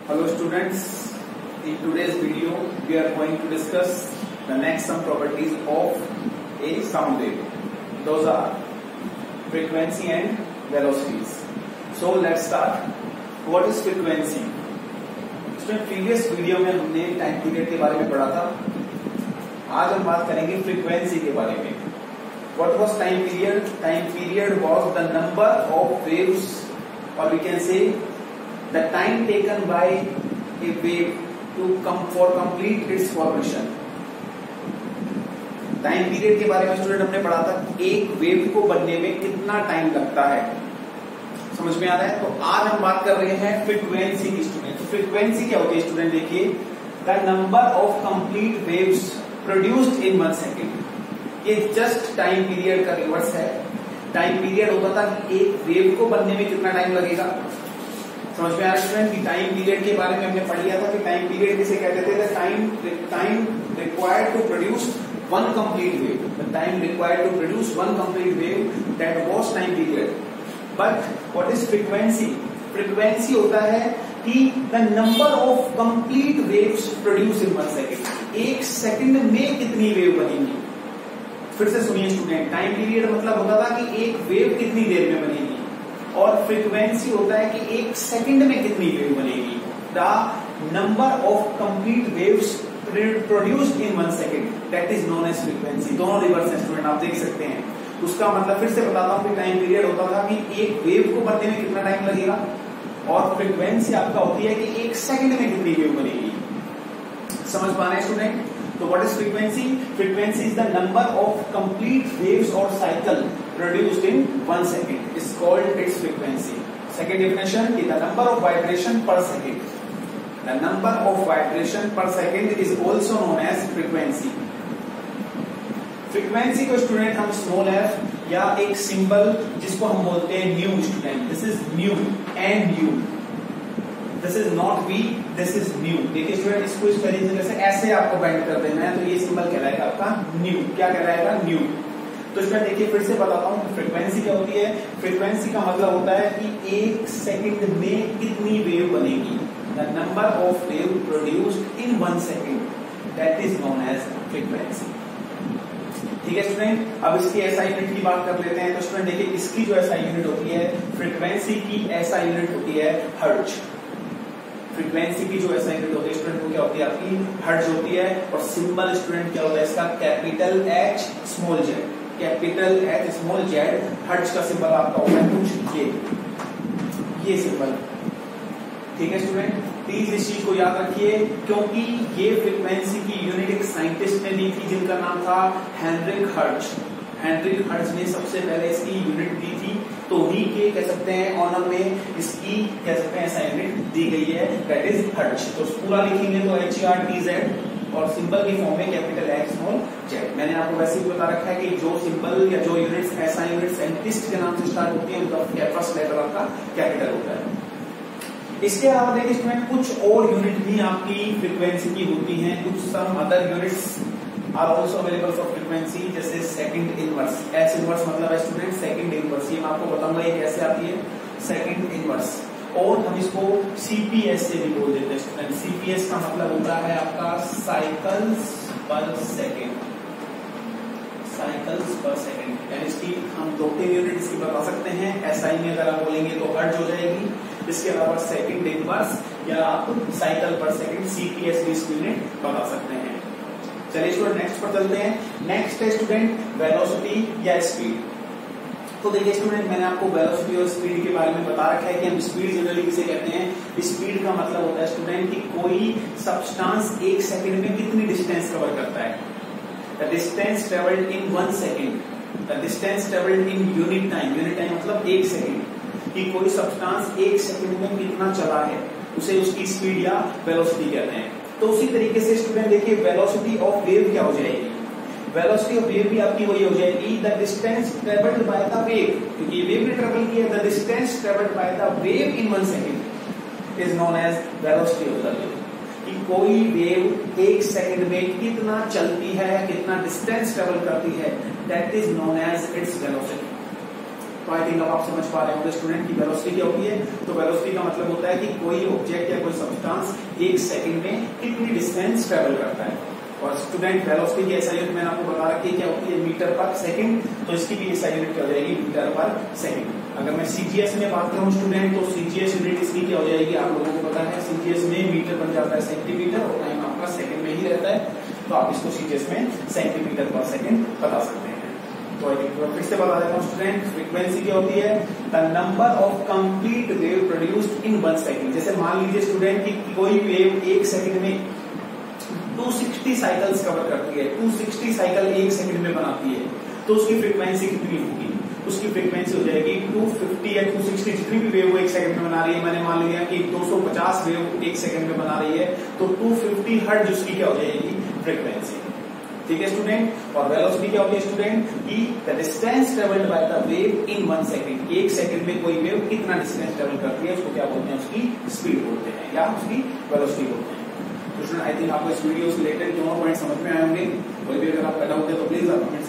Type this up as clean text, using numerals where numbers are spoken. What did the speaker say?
Hello students, in today's video we are going to discuss the next some properties of a sound wave. Those are frequency and velocities. So let's start. What is frequency? Student, previous video में हमने time period के बारे में पढ़ा था. आज हम बात करेंगे फ्रीक्वेंसी के बारे में. What was time period? Time period was the number of waves, or we can say the time taken by a wave to come for complete its formation. Time period के बारे में स्टूडेंट हमने पढ़ा था. एक वेव को बनने में कितना टाइम लगता है, समझ में आ रहा है? तो आज हम बात कर रहे हैं फ्रीक्वेंसी की. स्टूडेंट, फ्रीक्वेंसी क्या होती है स्टूडेंट? देखिए, the number of complete waves produced in 1 second. ये जस्ट टाइम पीरियड का रिवर्स है. टाइम पीरियड होता था कि एक वेव को बनने में कितना टाइम लगेगा. समझ में आ रहा है स्टूडेंट कि टाइम पीरियड के बारे में हमने पढ़ लिया था कि टाइम पीरियड किसे कहते थे? Time required to produce one complete wave. The time required to produce one complete wave, that was time period. But what is frequency? Frequency होता है कि the number of complete waves produce in 1 second. एक second में कितनी wave बनेगी. फिर से सुनिए स्टूडेंट, टाइम पीरियड मतलब होता था कि एक वेव कितनी देर में बनेगी, और फ्रीक्वेंसी होता है कि एक सेकंड में कितनी वेव बनेगी. The number of complete waves produced in 1 second, that is known as frequency. दोनों रिवर्स है स्टूडेंट, आप देख सकते हैं. उसका मतलब फिर से बताता हूं कि टाइम पीरियड होता था कि एक वेव को बनने में कितना टाइम लगेगा, और फ्रीक्वेंसी आपका होती है कि एक सेकंड में कितनी वेव बनेगी. समझ पा रहे हैं स्टूडेंट? तो what is frequency? Frequency is the number of complete waves और cycle produced in 1 second is called its frequency. Second definition is the number of vibration per second. The number of vibration per second is also known as frequency. Frequency को student हम small F या एक सिंबल जिसको हम बोलते हैं nu. Student, this is nu and nu. This is not V, this is new. देखिए स्टूडेंट, इसको इस तरीके से ऐसे आपको बेंड कर देना है, तो ये सिंबल कहलाएगा आपका न्यू. क्या कहलाएगा? न्यू. तो स्टूडेंट देखिए, फिर से बताता हूं फ्रीक्वेंसी क्या होती है. फ्रीक्वेंसी का मतलब होता है कि एक सेकंड में कितनी वेव बनेगी. The number of wave produced in 1 second, that is known as frequency. ठीक है स्टूडेंट, अब इसकी एसआई यूनिट की बात कर लेते हैं. तो स्टूडेंट देखिए, इसकी जो एसआई यूनिट होती है, फ्रीक्वेंसी की एसआई यूनिट होती है हर्ट्ज. फ्रीक्वेंसी की जो एसआई यूनिट होती है स्टूडेंट, वो क्या होती है? आपकी हर्ट्ज होती है. और सिंबल स्टूडेंट क्या होता है इसका? Capital H small Z. Capital H small Z. Hertz का सिंबल आपका होता है कुछ ये सिंबल. ठीक है स्टूडेंट, प्लीज इस चीज को याद रखिए, क्योंकि ये फ्रीक्वेंसी की यूनिट एक साइंटिस्ट ने दी थी जिनका नाम था हेनरिक हर्ट्ज. हेनरिक हर्ट्ज ने सबसे पहले इसकी यूनिट दी थी, तो ही के कह सकते हैं ऑनर में इसकी कह सकते हैं ऐसा यूनिट दी गई है, दैट इज हर्ट्ज. तो पूरा लिखेंगे तो HERTZ, और सिंबल की फॉर्म में कैपिटल H स्मॉल जेड. मैंने आपको वैसे ही बता रखा है कि जो सिंबल या जो यूनिट्स ऐसा यूनिट साइंटिस्ट के नाम से स्टार्ट होती है, उनका फर्स्ट लेटर आपका कैपिटल होता है. इसके अलावा देखिए स्टूडेंट, कुछ और यूनिट भी आपकी फ्रीक्वेंसी की होती हैं. कुछ some other units are also available for frequency, जैसे सेकंड इनवर्स. एस इनवर्स मतलब है स्टूडेंट सेकंड इनवर्स. ये मैं आपको बताऊंगा ये कैसे आती है, सेकंड इनवर्स. और हम इसको सीपीएस से भी बोल देते हैं स्टूडेंट. सीपीएस का मतलब होता है आपका साइकिल्स पर सेकेंड. साइकिल्स पर सेकेंड, यानी इसकी हम 2-3 यूनिट इसकी बता सकते हैं. एसआई में अगर आप बोलेंगे तो हर्ट्ज हो जाएगी. इसके अलावा सेकंड इनवर्स या आप साइकिल पर सेकंड सीपीएस भी इसकी यूनिट बता सकते हैं. चलिए स्टूडेंट, नेक्स्ट पर चलते हैं. नेक्स्ट है स्टूडेंट वेलोसिटी या स्पीड. तो देखिए स्टूडेंट, मैंने आपको वेलोसिटी और स्पीड के बारे में बता रखा है कि हम स्पीड जनरली किसे कहते हैं. स्पीड का मतलब होता है स्टूडेंट कि कोई सब्सटेंस एक सेकंड में कितनी डिस्टेंस कवर करता है. The distance travelled in 1 second, the distance travelled in unit time. Unit time मतलब 1 सेकंड. कि कोई सब्सटेंस 1 सेकंड में कितना चला है, उसे उसकी स्पीड या वेलोसिटी कहते हैं. तो उसी तरीके से स्टूडेंट देखिए, वेलोसिटी ऑफ वेव क्या हो जाएगी? वेलोसिटी ऑफ वेव भी आपकी वही हो जाएगी, the distance travelled by the wave. क्योंकि वेव ने ट्रेवल किया, the distance travelled by the wave in 1 second is known as velocity of the wave. कि कोई वेव 1 सेकंड में कितना चलती है, कितना डिस्टेंस ट्रेवल करती है, that is known as its velocity. तो आई थिंक अब आप समझ पा रहे होंगे स्टूडेंट की वेलोसिटी क्या होती है. तो वेलोसिटी का मतलब होता है कि कोई ऑब्जेक्ट या कोई सब्सटेंस एक सेकंड में कितनी डिस्टेंस ट्रेवल करता है। और स्टूडेंट वेलोसिटी की एसआई यूनिट मैंने आपको बता रखी है क्या होती है, मीटर पर सेकंड, तो इसकी भी एसआई यूनिट क्या हो जाएगी, मीटर पर सेकंड। अगर मैं सीजीएस में बात करूं स्टूडेंट, तो सीजीएस यूनिट इसकी क्या हो जाएगी, आप लोगों को पता है सीजीएस में मीटर बन जाता है सेंटीमीटर और टाइम आपका सेकंड में ही रहता है, तो आप इसको सीजीएस में सेंटीमीटर पर सेकंड बता सकते हैं। तो फिर से बता देता हूँ स्टूडेंट, फ्रीक्वेंसी क्या होती है, the number of complete wave produced in 1 second. जैसे मान लीजिए स्टूडेंट की कोई वेव एक सेकंड में 260 साइकिल्स कवर करती है, 260 साइकिल एक सेकंड में बनाती है, तो उसकी फ्रीक्वेंसी कितनी होगी, उसकी फ्रीक्वेंसी हो जाएगी 250 या 260, जितनी भी वेव वो एक सेकंड में बना रही है। मैंने मान लिया कि 250 वेव एक सेकंड में बना रही है, तो 250 हर्ट्ज उसकी क्या हो जाएगी, फ्रीक्वेंसी। ठीक है स्टूडेंट। और वेलोसिटी क्या होती है स्टूडेंट, की the distance travelled by the wave in 1 second. एक सेकंड में कोई वेव कितना डिस्टेंस ट्रेवल करती है, उसको क्या बोलते हैं, उसकी स्पीड बोलते हैं या उसकी वेलोसिटी बोलते हैं। तो स्टूडेंट आई थिंक आपको इस वीडियो से रिलेटेड दोनों पॉइंट समझ में आए होंगे। कोई भी अगर आपका डाउट है तो प्लीज आप कमेंट